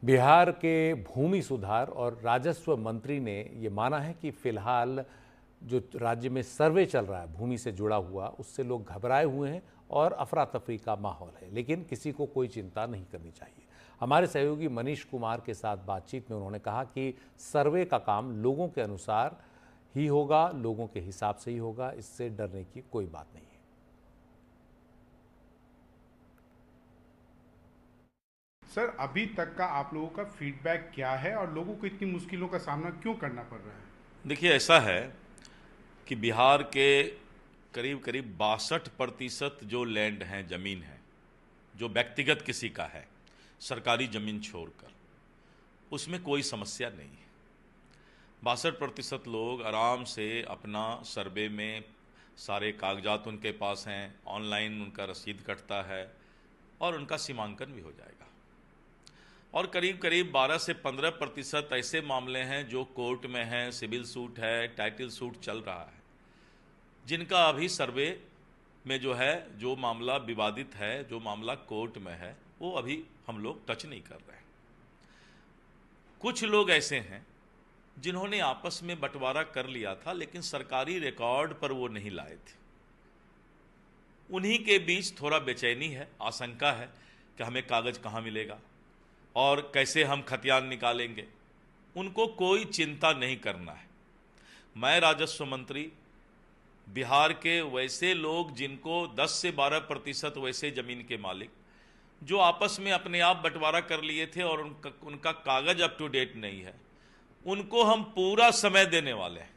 बिहार के भूमि सुधार और राजस्व मंत्री ने ये माना है कि फिलहाल जो राज्य में सर्वे चल रहा है भूमि से जुड़ा हुआ, उससे लोग घबराए हुए हैं और अफरा तफरी का माहौल है, लेकिन किसी को कोई चिंता नहीं करनी चाहिए। हमारे सहयोगी मनीष कुमार के साथ बातचीत में उन्होंने कहा कि सर्वे का काम लोगों के अनुसार ही होगा, लोगों के हिसाब से ही होगा, इससे डरने की कोई बात नहीं है। सर, अभी तक का आप लोगों का फीडबैक क्या है और लोगों को इतनी मुश्किलों का सामना क्यों करना पड़ रहा है? देखिए, ऐसा है कि बिहार के करीब करीब 62% जो लैंड हैं, ज़मीन है, जो व्यक्तिगत किसी का है, सरकारी ज़मीन छोड़कर, उसमें कोई समस्या नहीं है। 62% लोग आराम से अपना सर्वे में सारे कागजात उनके पास हैं, ऑनलाइन उनका रसीद कटता है और उनका सीमांकन भी हो जाएगा। और करीब करीब 12 से 15% ऐसे मामले हैं जो कोर्ट में हैं, सिविल सूट है, टाइटल सूट चल रहा है, जिनका अभी सर्वे में जो है, जो मामला विवादित है, जो मामला कोर्ट में है, वो अभी हम लोग टच नहीं कर रहे हैं। कुछ लोग ऐसे हैं जिन्होंने आपस में बंटवारा कर लिया था, लेकिन सरकारी रिकॉर्ड पर वो नहीं लाए थे। उन्हीं के बीच थोड़ा बेचैनी है, आशंका है कि हमें कागज़ कहाँ मिलेगा और कैसे हम खतियान निकालेंगे। उनको कोई चिंता नहीं करना है। मैं राजस्व मंत्री बिहार के वैसे लोग जिनको 10 से 12% वैसे ज़मीन के मालिक जो आपस में अपने आप बंटवारा कर लिए थे और उनका कागज़ अप टू डेट नहीं है, उनको हम पूरा समय देने वाले हैं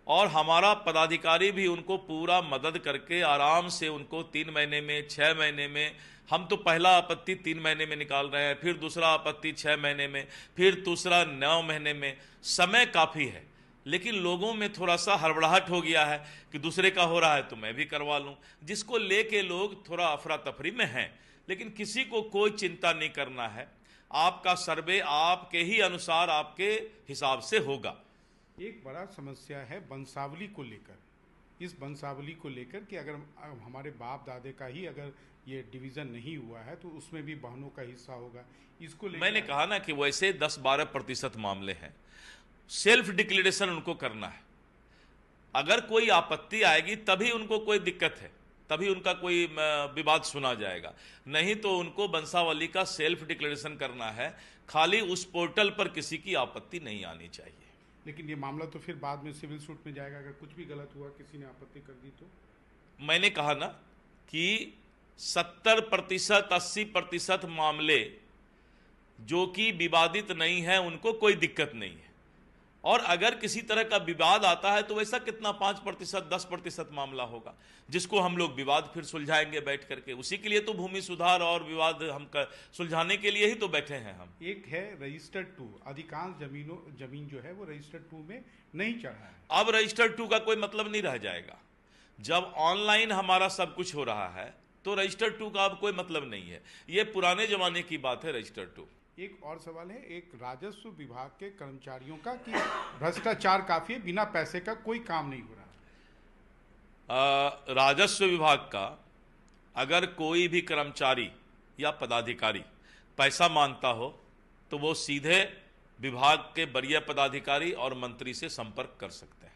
और हमारा पदाधिकारी भी उनको पूरा मदद करके आराम से उनको 3 महीने में, 6 महीने में, हम तो पहला आपत्ति 3 महीने में निकाल रहे हैं, फिर दूसरा आपत्ति 6 महीने में, फिर दूसरा 9 महीने में। समय काफ़ी है, लेकिन लोगों में थोड़ा सा हड़बड़ाहट हो गया है कि दूसरे का हो रहा है तो मैं भी करवा लूँ, जिसको लेके लोग थोड़ा अफरा तफरी में हैं। लेकिन किसी को कोई चिंता नहीं करना है। आपका सर्वे आपके ही अनुसार, आपके हिसाब से होगा। एक बड़ा समस्या है वंशावली को लेकर। इस वंशावली को लेकर कि अगर हमारे बाप दादे का ही अगर ये डिवीज़न नहीं हुआ है तो उसमें भी बहनों का हिस्सा होगा। इसको लेकर मैंने कहा ना कि वैसे 10-12% मामले हैं, सेल्फ डिक्लेरेशन उनको करना है। अगर कोई आपत्ति आएगी तभी उनको कोई दिक्कत है, तभी उनका कोई विवाद सुना जाएगा, नहीं तो उनको वंशावली का सेल्फ डिक्लेरेशन करना है। खाली उस पोर्टल पर किसी की आपत्ति नहीं आनी चाहिए। लेकिन ये मामला तो फिर बाद में सिविल सूट में जाएगा अगर कुछ भी गलत हुआ, किसी ने आपत्ति कर दी तो। मैंने कहा ना कि 70%, 80% मामले जो कि विवादित नहीं है, उनको कोई दिक्कत नहीं है। और अगर किसी तरह का विवाद आता है तो वैसा कितना 5%, 10% मामला होगा, जिसको हम लोग विवाद फिर सुलझाएंगे बैठ करके। उसी के लिए तो भूमि सुधार और विवाद हम सुलझाने के लिए ही तो बैठे हैं हम। एक है रजिस्टर 2, अधिकांश जमीन जो है वो रजिस्टर 2 में नहीं चढ़ा है। अब रजिस्टर 2 का कोई मतलब नहीं रह जाएगा। जब ऑनलाइन हमारा सब कुछ हो रहा है तो रजिस्टर 2 का अब कोई मतलब नहीं है। ये पुराने जमाने की बात है रजिस्टर 2। एक और सवाल है, एक राजस्व विभाग के कर्मचारियों का कि भ्रष्टाचार काफी है, बिना पैसे का कोई काम नहीं हो रहा। राजस्व विभाग का अगर कोई भी कर्मचारी या पदाधिकारी पैसा मांगता हो तो वो सीधे विभाग के वरीय पदाधिकारी और मंत्री से संपर्क कर सकते हैं।